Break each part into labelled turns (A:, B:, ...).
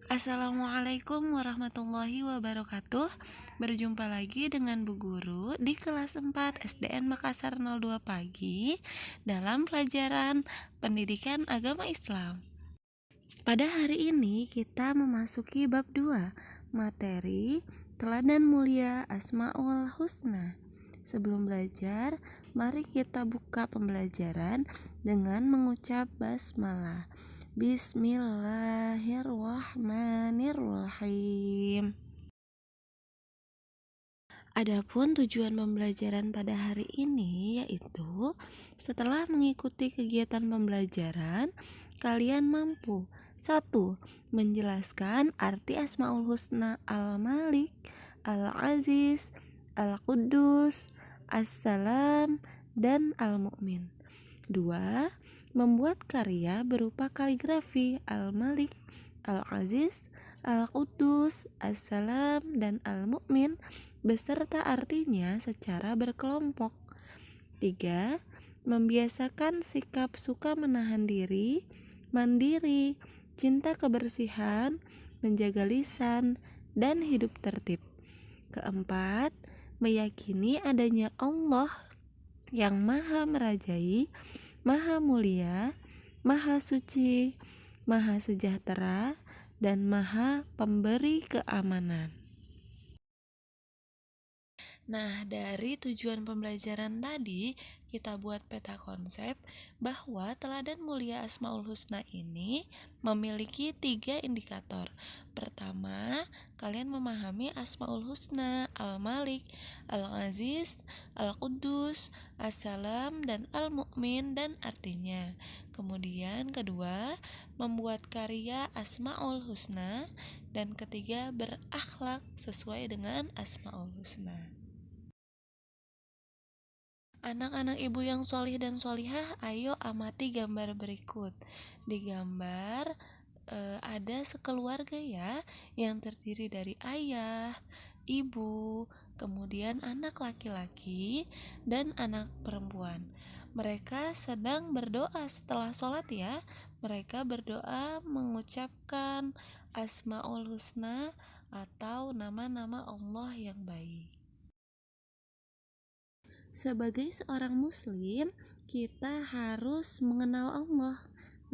A: Assalamualaikum warahmatullahi wabarakatuh. Berjumpa lagi dengan Bu Guru di kelas 4 SDN Makassar 02 pagi dalam pelajaran Pendidikan Agama Islam. Pada hari ini kita memasuki bab 2, materi Teladan Mulia Asmaul Husna. Sebelum belajar, mari kita buka pembelajaran dengan mengucap basmalah. Bismillahirrahmanirrahim. Adapun tujuan pembelajaran pada hari ini yaitu setelah mengikuti kegiatan pembelajaran, kalian mampu 1. Menjelaskan arti Asmaul Husna Al-Malik, Al-Aziz, Al-Quddus, As-Salam, dan Al-Mu'min. 2. Membuat karya berupa kaligrafi Al-Malik, Al-Aziz, Al-Quddus, As-Salam, dan Al-Mu'min beserta artinya secara berkelompok. 3. Membiasakan sikap suka menahan diri, mandiri, cinta kebersihan, menjaga lisan, dan hidup tertib. 4. Meyakini adanya Allah yang maha merajai, maha mulia, maha suci, maha sejahtera, dan maha pemberi keamanan. Nah, dari tujuan pembelajaran tadi, kita buat peta konsep bahwa teladan mulia Asmaul Husna ini memiliki 3 indikator. Pertama, kalian memahami Asmaul Husna, Al-Malik, Al-Aziz, Al-Quddus, As-Salam, dan Al-Mu'min dan artinya. Kemudian kedua, membuat karya Asmaul Husna, dan ketiga, berakhlak sesuai dengan Asmaul Husna. Anak-anak ibu yang solih dan solihah, ayo amati gambar berikut. Di gambar ada sekeluarga ya, yang terdiri dari ayah, ibu, kemudian anak laki-laki, dan anak perempuan. Mereka sedang berdoa setelah sholat ya. Mereka berdoa mengucapkan Asmaul Husna atau nama-nama Allah yang baik. Sebagai seorang muslim, kita harus mengenal Allah.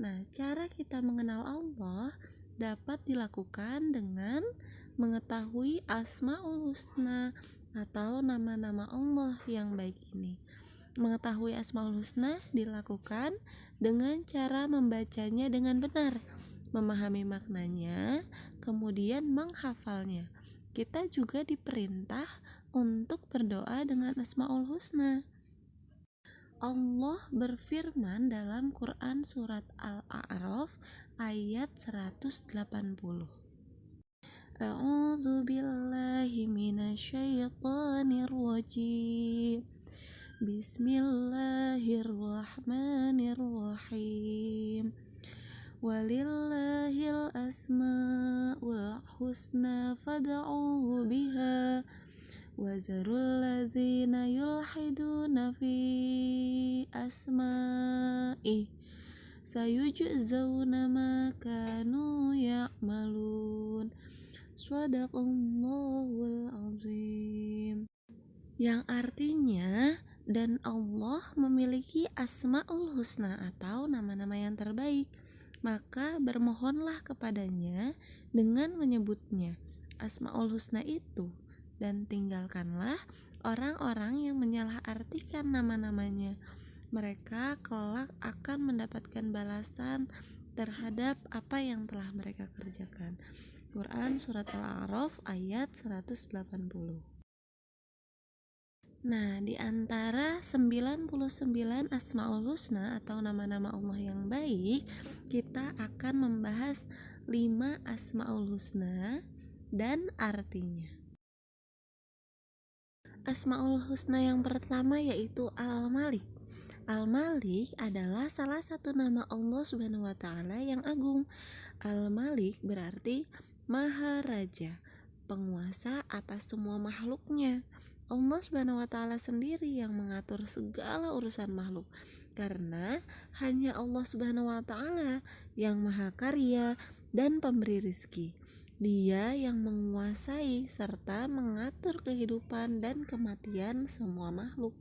A: Nah, cara kita mengenal Allah dapat dilakukan dengan mengetahui Asmaul Husna atau nama-nama Allah yang baik ini. Mengetahui Asmaul Husna dilakukan dengan cara membacanya dengan benar, memahami maknanya, kemudian menghafalnya. Kita juga diperintah untuk berdoa dengan Asmaul Husna. Allah berfirman dalam Quran surat Al-A'raf ayat 180. A'udzu billahi minasyaitonir rajim. Bismillahirrahmanirrahim. Walillahil asmaul husna fad'uhu biha wazarul ladzina yulhiduna fi asma'i sayujzauna ma kanu ya'malun. Shadaqallahul azim. Yang artinya, dan Allah memiliki Asmaul Husna atau nama-nama yang terbaik, maka bermohonlah kepadanya dengan menyebutnya Asmaul Husna itu, dan tinggalkanlah orang-orang yang menyalahartikan nama-namanya. Mereka kelak akan mendapatkan balasan terhadap apa yang telah mereka kerjakan. Quran surat Al-A'raf ayat 180. Nah, di antara 99 Asmaul Husna atau nama-nama Allah yang baik, kita akan membahas 5 Asmaul Husna dan artinya. Asmaul Husna yang pertama yaitu Al-Malik. Al-Malik adalah salah satu nama Allah Subhanahu wa taala yang agung. Al-Malik berarti Maha Raja, penguasa atas semua makhluknya. Allah Subhanahu wa taala sendiri yang mengatur segala urusan makhluk. Karena hanya Allah Subhanahu wa taala yang maha karya dan pemberi rizki. Dia yang menguasai serta mengatur kehidupan dan kematian semua makhluk.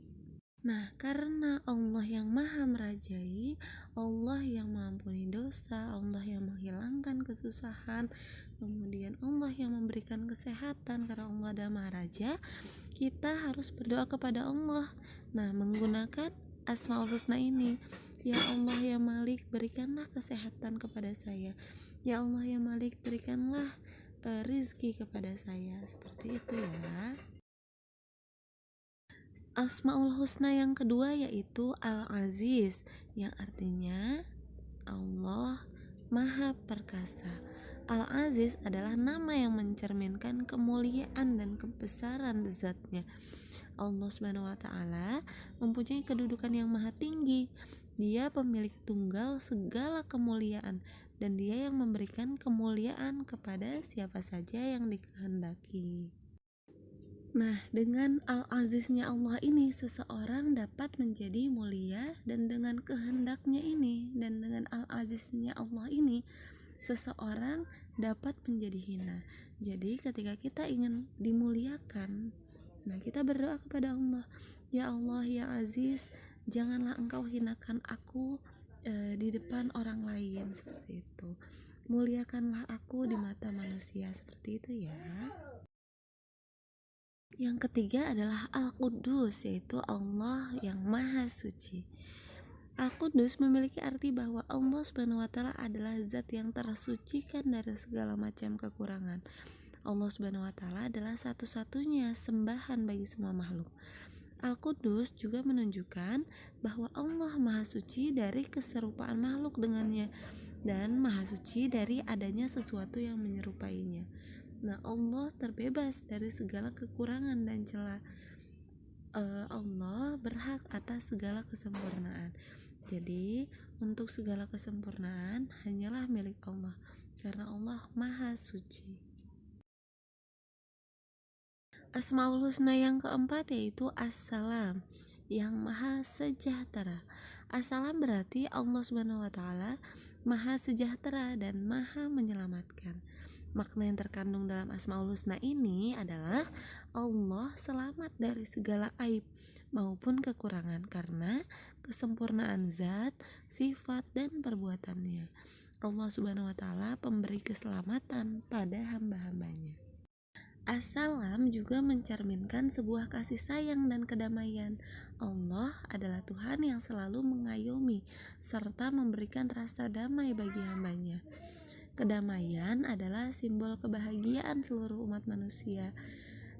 A: Nah, karena Allah yang maha merajai, Allah yang mengampuni dosa, Allah yang menghilangkan kesusahan, kemudian Allah yang memberikan kesehatan, karena Allah adalah maha raja, kita harus berdoa kepada Allah. Nah, menggunakan Asmaul Husna ini. Ya Allah ya Malik, berikanlah kesehatan kepada saya. Ya Allah ya Malik, berikanlah rizki kepada saya. Seperti itu ya. Asmaul Husna yang kedua yaitu Al-Aziz, yang artinya Allah Maha Perkasa. Al-Aziz adalah nama yang mencerminkan kemuliaan dan kebesaran zatnya. Allah Subhanahu wa taala mempunyai kedudukan yang maha tinggi. Dia pemilik tunggal segala kemuliaan dan dia yang memberikan kemuliaan kepada siapa saja yang dikehendaki. Nah, dengan Al-Aziznya Allah ini seseorang dapat menjadi mulia, dan dengan kehendaknya ini dan dengan Al-Aziznya Allah ini seseorang dapat menjadi hina. Jadi ketika kita ingin dimuliakan, nah kita berdoa kepada Allah, ya Allah ya Aziz, janganlah engkau hinakan aku di depan orang lain, seperti itu. Muliakanlah aku di mata manusia, seperti itu ya. Yang ketiga adalah Al-Quddus, yaitu Allah yang Maha Suci. Al-Quddus memiliki arti bahwa Allah Subhanahu wa taala adalah zat yang tersucikan dari segala macam kekurangan. Allah Subhanahu wa taala adalah satu-satunya sembahan bagi semua makhluk. Al-Quddus juga menunjukkan bahwa Allah Maha Suci dari keserupaan makhluk dengannya dan Maha Suci dari adanya sesuatu yang menyerupainya. Nah, Allah terbebas dari segala kekurangan dan celah. Allah berhak atas segala kesempurnaan. Jadi, untuk segala kesempurnaan hanyalah milik Allah, karena Allah Maha Suci. Asmaul Husna yang keempat yaitu As-Salam, yang Maha Sejahtera. As-Salam berarti Allah Subhanahu wa taala Maha Sejahtera dan Maha Menyelamatkan. Makna yang terkandung dalam Asmaul Husna ini adalah Allah selamat dari segala aib maupun kekurangan karena kesempurnaan zat, sifat, dan perbuatannya. Allah Subhanahu wa taala pemberi keselamatan pada hamba-hambanya. As-Salam juga mencerminkan sebuah kasih sayang dan kedamaian. Allah adalah Tuhan yang selalu mengayomi serta memberikan rasa damai bagi hambanya. Kedamaian adalah simbol kebahagiaan seluruh umat manusia.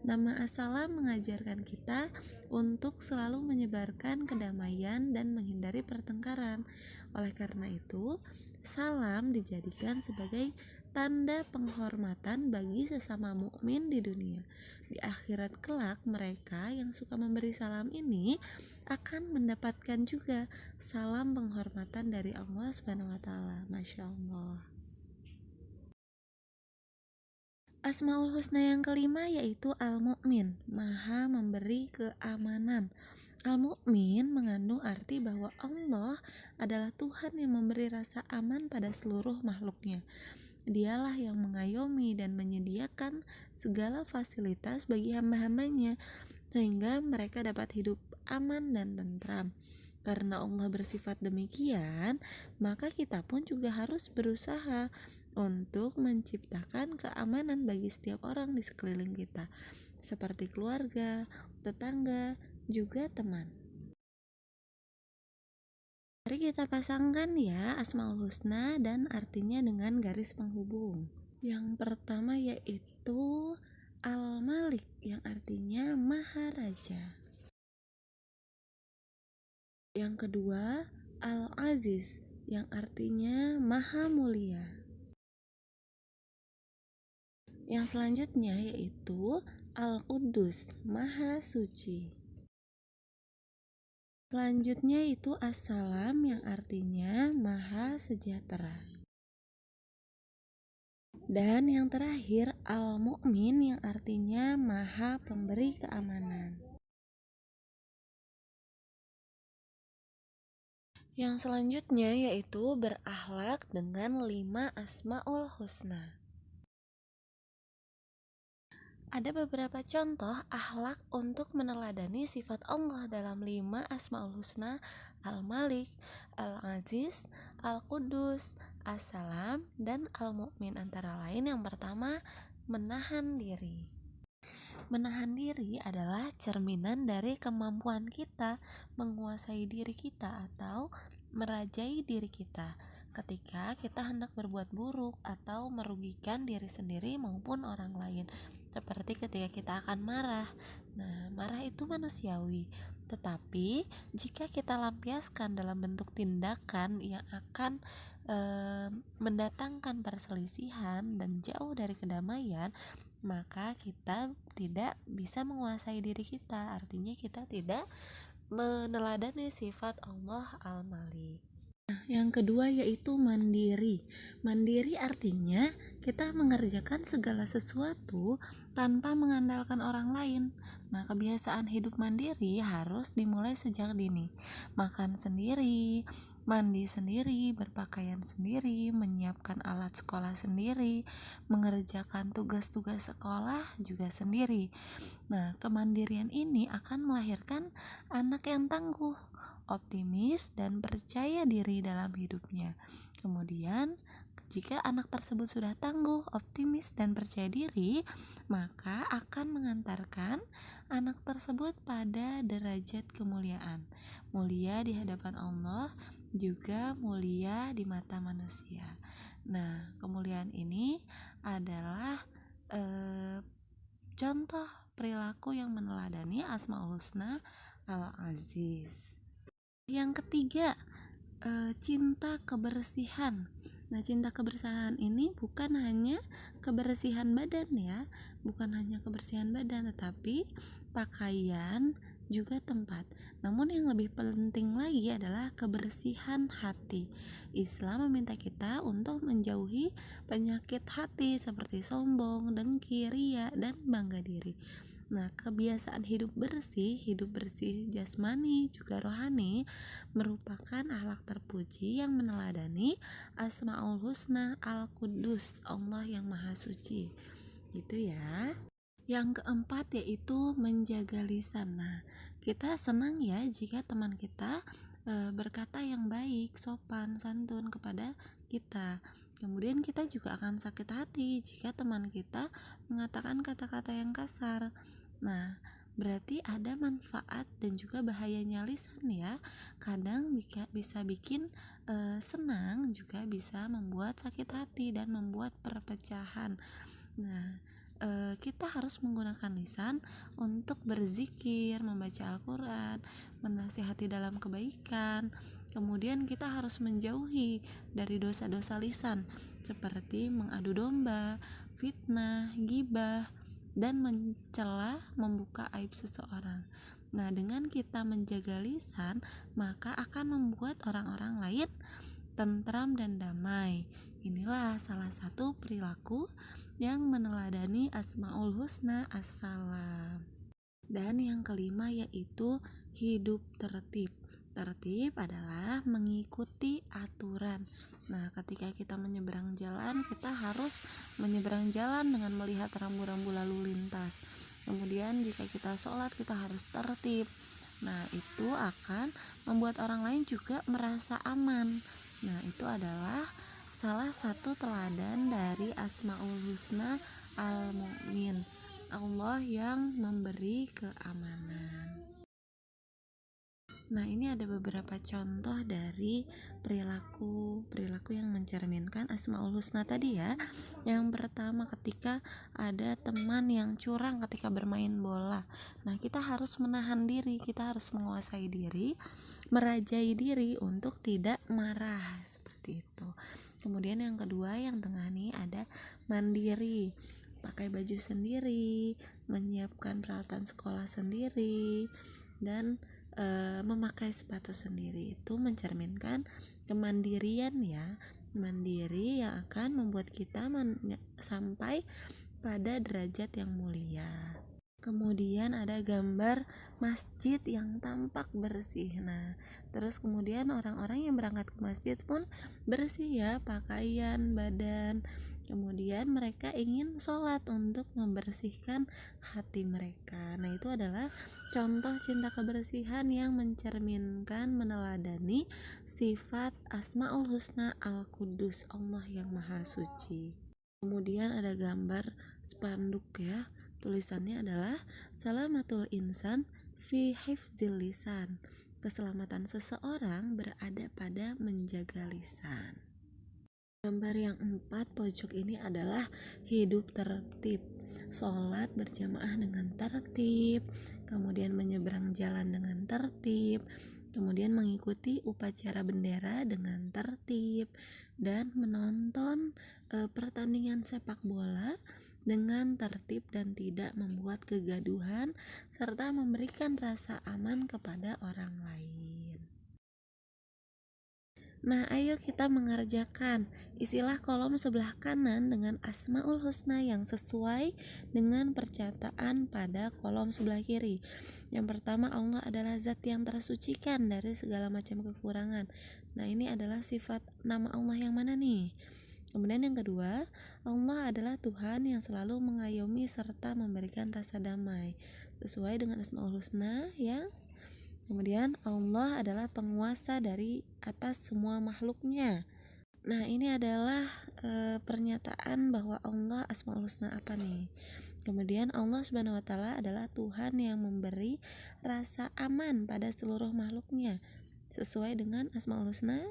A: Nama As-Salam mengajarkan kita untuk selalu menyebarkan kedamaian dan menghindari pertengkaran. Oleh karena itu, salam dijadikan sebagai tanda penghormatan bagi sesama mukmin di dunia. Di akhirat kelak, mereka yang suka memberi salam ini akan mendapatkan juga salam penghormatan dari Allah Subhanahu wa taala. Masya Allah. Asmaul Husna yang kelima yaitu Al-Mu'min, Maha memberi keamanan. Al-Mu'min mengandung arti bahwa Allah adalah Tuhan yang memberi rasa aman pada seluruh makhluknya. Dialah yang mengayomi dan menyediakan segala fasilitas bagi hamba-hambanya sehingga mereka dapat hidup aman dan tentram. Karena Allah bersifat demikian, maka kita pun juga harus berusaha untuk menciptakan keamanan bagi setiap orang di sekeliling kita, seperti keluarga, tetangga, juga teman. Mari kita pasangkan ya Asmaul Husna dan artinya dengan garis penghubung. Yang pertama yaitu Al-Malik, yang artinya Maha Raja. Yang kedua Al-Aziz, yang artinya Maha Mulia. Yang selanjutnya yaitu Al-Quddus, Maha Suci. Selanjutnya itu As-Salam, yang artinya Maha Sejahtera. Dan yang terakhir, Al-Mu'min yang artinya Maha Pemberi keamanan. Yang selanjutnya yaitu berakhlak dengan 5 Asmaul Husna. Ada beberapa contoh akhlak untuk meneladani sifat Allah dalam 5 Asmaul Husna: Al-Malik, Al-Aziz, Al-Qudus, As-Salam, dan Al-Mu'min. Antara lain yang pertama, menahan diri. Menahan diri adalah cerminan dari kemampuan kita menguasai diri kita atau merajai diri kita ketika kita hendak berbuat buruk atau merugikan diri sendiri maupun orang lain. Seperti ketika kita akan marah. Nah, marah itu manusiawi. Tetapi jika kita lampiaskan dalam bentuk tindakan yang akan mendatangkan perselisihan dan jauh dari kedamaian, maka kita tidak bisa menguasai diri kita. Artinya kita tidak meneladani sifat Allah Al-Malik. Yang kedua yaitu mandiri. Mandiri artinya kita mengerjakan segala sesuatu tanpa mengandalkan orang lain. Nah, kebiasaan hidup mandiri harus dimulai sejak dini. Makan sendiri, mandi sendiri, berpakaian sendiri, menyiapkan alat sekolah sendiri, mengerjakan tugas-tugas sekolah juga sendiri. Nah, kemandirian ini akan melahirkan anak yang tangguh, optimis, dan percaya diri dalam hidupnya. Kemudian, jika anak tersebut sudah tangguh, optimis, dan percaya diri, maka akan mengantarkan anak tersebut pada derajat kemuliaan. Mulia di hadapan Allah, juga mulia di mata manusia. Nah, kemuliaan ini adalah contoh perilaku yang meneladani Asmaul Husna Al-Aziz. Yang ketiga, cinta kebersihan. Nah, cinta kebersihan ini bukan hanya kebersihan badan ya, bukan hanya kebersihan badan, tetapi pakaian juga tempat. Namun yang lebih penting lagi adalah kebersihan hati. Islam meminta kita untuk menjauhi penyakit hati seperti sombong, dengki, ria, dan bangga diri. Nah, kebiasaan hidup bersih jasmani juga rohani merupakan akhlak terpuji yang meneladani Asmaul Husna Al-Qudus, Allah yang Maha Suci. Gitu ya. Yang keempat yaitu menjaga lisan. Nah, kita senang ya jika teman kita berkata yang baik, sopan, santun kepada kita. Kemudian kita juga akan sakit hati jika teman kita mengatakan kata-kata yang kasar. Nah, berarti ada manfaat dan juga bahayanya lisan ya. Kadang bisa bikin senang, juga bisa membuat sakit hati dan membuat perpecahan. Nah, kita harus menggunakan lisan untuk berzikir, membaca Al-Quran, menasihati dalam kebaikan. Kemudian kita harus menjauhi dari dosa-dosa lisan seperti mengadu domba, fitnah, ghibah, dan mencela, membuka aib seseorang. Nah, dengan kita menjaga lisan, maka akan membuat orang-orang lain tentram dan damai. Inilah salah satu perilaku yang meneladani Asmaul Husna As-Salam. Dan yang kelima yaitu hidup tertib. Tertib adalah mengikuti aturan. Nah, ketika kita menyeberang jalan, kita harus menyeberang jalan dengan melihat rambu-rambu lalu lintas. Kemudian jika kita sholat, kita harus tertib. Nah, itu akan membuat orang lain juga merasa aman. Nah, itu adalah salah satu teladan dari Asmaul Husna Al-Mu'min, Allah yang memberi keamanan. Nah, ini ada beberapa contoh dari perilaku yang mencerminkan Asmaul Husna tadi ya. Yang pertama, ketika ada teman yang curang ketika bermain bola. Nah, kita harus menahan diri, kita harus menguasai diri, merajai diri untuk tidak marah seperti itu. Kemudian yang kedua, yang tengah nih ada mandiri, pakai baju sendiri, menyiapkan peralatan sekolah sendiri, dan memakai sepatu sendiri. Itu mencerminkan kemandirian ya. mandiri yang akan membuat kita sampai pada derajat yang mulia. Kemudian ada gambar masjid yang tampak bersih. Nah, terus kemudian orang-orang yang berangkat ke masjid pun bersih ya, pakaian, badan. Kemudian mereka ingin sholat untuk membersihkan hati mereka. Nah, itu adalah contoh cinta kebersihan yang mencerminkan, meneladani sifat Asmaul Husna Al-Qudus, Allah yang Maha Suci. Kemudian ada gambar spanduk ya. Tulisannya adalah Salamatul insan fi hifdzil lisan. Keselamatan seseorang berada pada menjaga lisan. Gambar yang 4 pojok ini adalah hidup tertib. Sholat berjamaah dengan tertib, kemudian menyeberang jalan dengan tertib, kemudian mengikuti upacara bendera dengan tertib, dan menonton pertandingan sepak bola dengan tertib dan tidak membuat kegaduhan, serta memberikan rasa aman kepada orang lain. Nah, ayo kita mengerjakan. Isilah kolom sebelah kanan dengan Asmaul Husna yang sesuai dengan percataan pada kolom sebelah kiri. Yang pertama, Allah adalah zat yang tersucikan dari segala macam kekurangan. Nah, ini adalah sifat nama Allah yang mana nih? Kemudian yang kedua, Allah adalah Tuhan yang selalu mengayomi serta memberikan rasa damai sesuai dengan Asmaul Husna ya. Kemudian Allah adalah penguasa dari atas semua makhluknya. Nah, ini adalah pernyataan bahwa Allah Asmaul Husna apa nih? Kemudian Allah Subhanahu wa taala adalah Tuhan yang memberi rasa aman pada seluruh makhluknya sesuai dengan Asmaul Husna.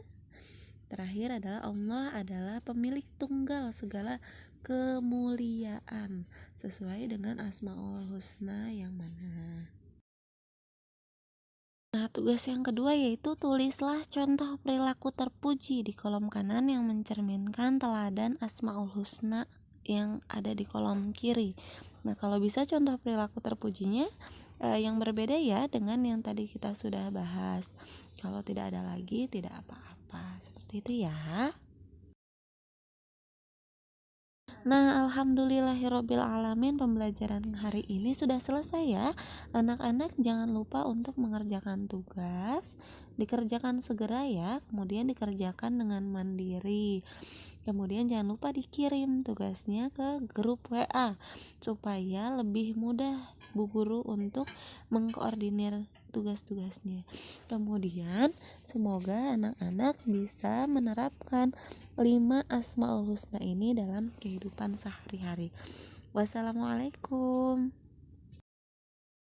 A: Terakhir adalah Allah adalah pemilik tunggal segala kemuliaan sesuai dengan Asmaul Husna yang mana. Nah, tugas yang kedua yaitu tulislah contoh perilaku terpuji di kolom kanan yang mencerminkan teladan Asmaul Husna yang ada di kolom kiri. Nah, kalau bisa contoh perilaku terpujinya yang berbeda ya dengan yang tadi kita sudah bahas. Kalau tidak ada lagi, tidak apa-apa. Seperti itu ya. Nah, alhamdulillahirabbil alamin, pembelajaran hari ini sudah selesai ya. Anak-anak jangan lupa untuk mengerjakan tugas, dikerjakan segera ya, kemudian dikerjakan dengan mandiri. Kemudian jangan lupa dikirim tugasnya ke grup WA supaya lebih mudah Bu Guru untuk mengkoordinir tugas-tugasnya. Kemudian semoga anak-anak bisa menerapkan 5 Asmaul Husna ini dalam kehidupan sehari-hari. Wassalamualaikum.